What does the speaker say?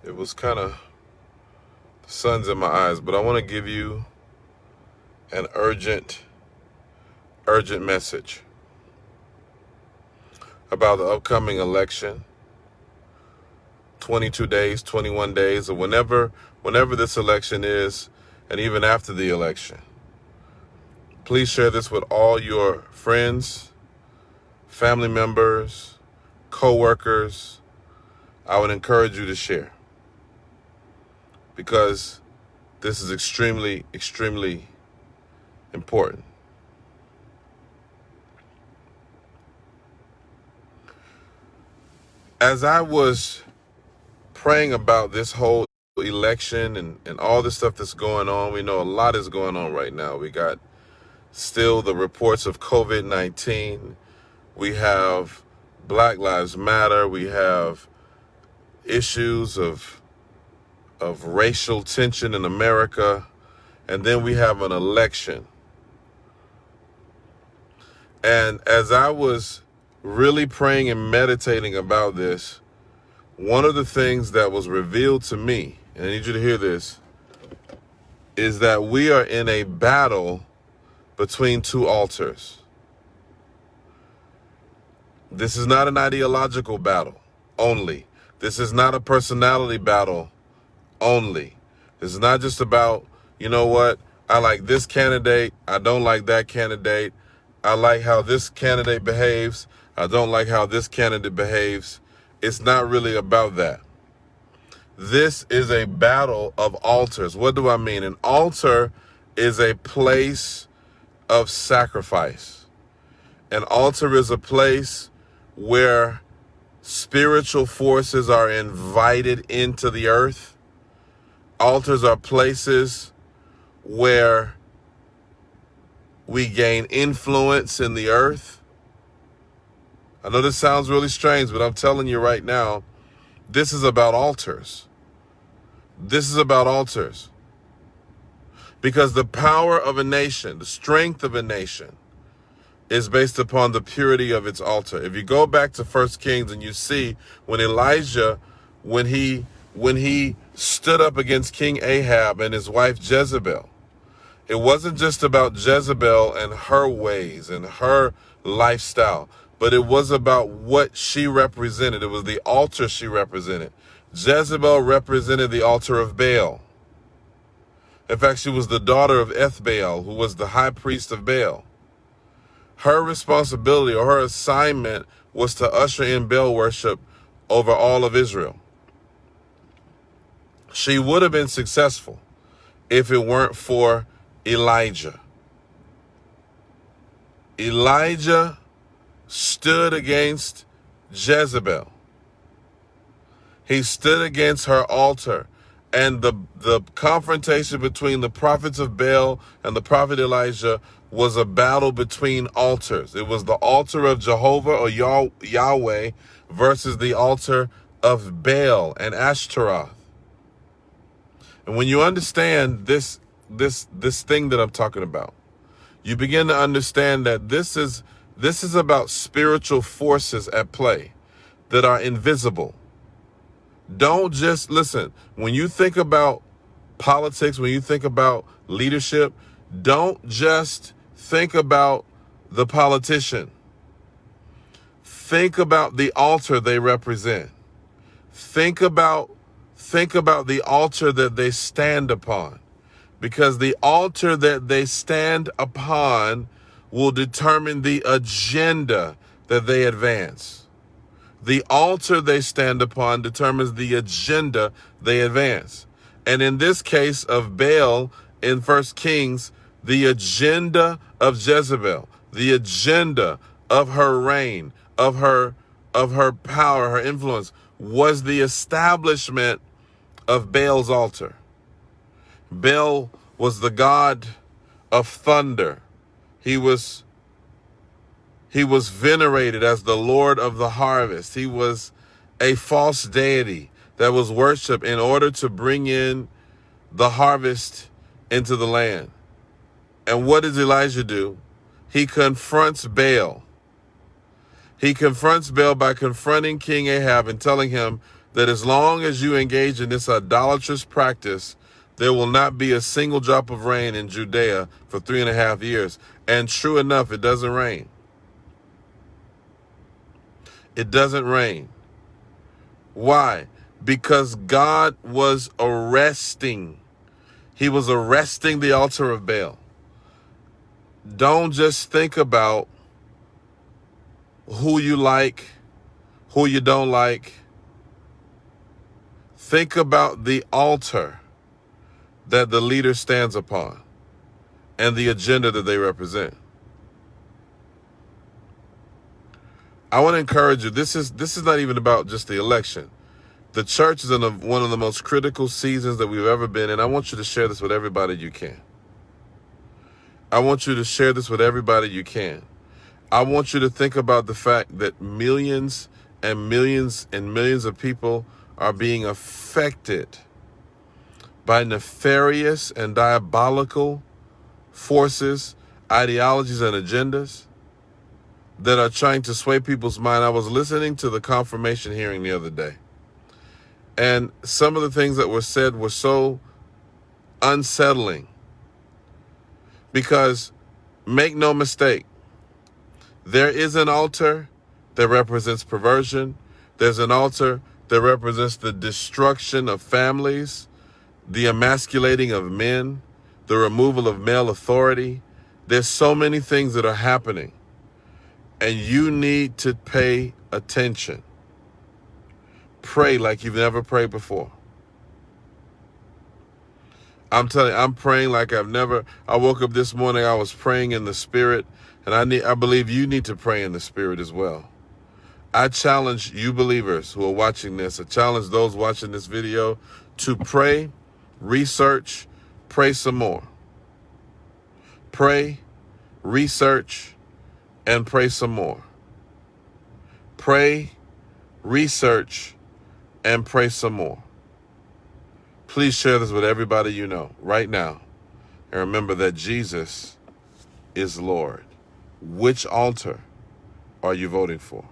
It was kind of the sun's in my eyes, but I want to give you an urgent message about the upcoming election. 22 days, 21 days, or whenever this election is, and even after the election. Please share this with all your friends, family members, co-workers. I would encourage you to share, because this is extremely, extremely important. As I was praying about this whole election and all the stuff that's going on, we know a lot is going on right now. We got still the reports of COVID-19. We have Black Lives Matter. We have issues of racial tension in America. And then we have an election. And as I was really praying and meditating about this, one of the things that was revealed to me, and I need you to hear this, is that we are in a battle between two altars. This is not an ideological battle only. This is not a personality battle only. This is not just about, you know what, I like this candidate, I don't like that candidate. I like how this candidate behaves, I don't like how this candidate behaves. It's not really about that. This is a battle of altars. What do I mean? An altar is a place of sacrifice. An altar is a place where spiritual forces are invited into the earth. Altars are places where we gain influence in the earth. I know this sounds really strange, but I'm telling you right now, this is about altars. This is about altars. Because the power of a nation, the strength of a nation, is based upon the purity of its altar. If you go back to 1 Kings and you see when Elijah, when he stood up against King Ahab and his wife Jezebel, it wasn't just about Jezebel and her ways and her lifestyle, but it was about what she represented. It was the altar she represented. Jezebel represented the altar of Baal. In fact, she was the daughter of Ethbaal, who was the high priest of Baal. Her responsibility or her assignment was to usher in Baal worship over all of Israel. She would have been successful if it weren't for Elijah. Elijah stood against Jezebel. He stood against her altar. And the confrontation between the prophets of Baal and the prophet Elijah was a battle between altars. It was the altar of Jehovah or Yahweh versus the altar of Baal and Ashtaroth. And when you understand this thing that I'm talking about, you begin to understand that this is about spiritual forces at play that are invisible. Don't just listen. When you think about politics, when you think about leadership, don't just think about the politician. Think about the altar they represent. Think about the altar that they stand upon. Because the altar that they stand upon will determine the agenda that they advance. The altar they stand upon determines the agenda they advance. And in this case of Baal in 1 Kings, the agenda of Jezebel, the agenda of her reign, of her power, her influence, was the establishment of Baal's altar. Baal was the god of thunder. He was venerated as the Lord of the harvest. He was a false deity that was worshipped in order to bring in the harvest into the land. And what does Elijah do? He confronts Baal. He confronts Baal by confronting King Ahab and telling him, that as long as you engage in this idolatrous practice, there will not be a single drop of rain in Judea for 3.5 years. And true enough, it doesn't rain. It doesn't rain. Why? Because God was arresting. He was arresting the altar of Baal. Don't just think about who you like, who you don't like. Think about the altar that the leader stands upon and the agenda that they represent. I want to encourage you. This is not even about just the election. The church is in one of the most critical seasons that we've ever been in. I want you to share this with everybody you can. I want you to share this with everybody you can. I want you to think about the fact that millions and millions and millions of people are being affected by nefarious and diabolical forces, ideologies, and agendas that are trying to sway people's mind. I was listening to the confirmation hearing the other day, and some of the things that were said were so unsettling because, make no mistake, there is an altar that represents perversion. There's an altar that represents the destruction of families, the emasculating of men, the removal of male authority. There's so many things that are happening, and you need to pay attention. Pray like you've never prayed before. I'm telling you, I'm praying like I've never. I woke up this morning, I was praying in the Spirit, and I believe you need to pray in the Spirit as well. I challenge you believers who are watching this, I challenge those watching this video to pray, research, pray some more. Pray, research, and pray some more. Pray, research, and pray some more. Please share this with everybody you know right now. And remember that Jesus is Lord. Which altar are you voting for?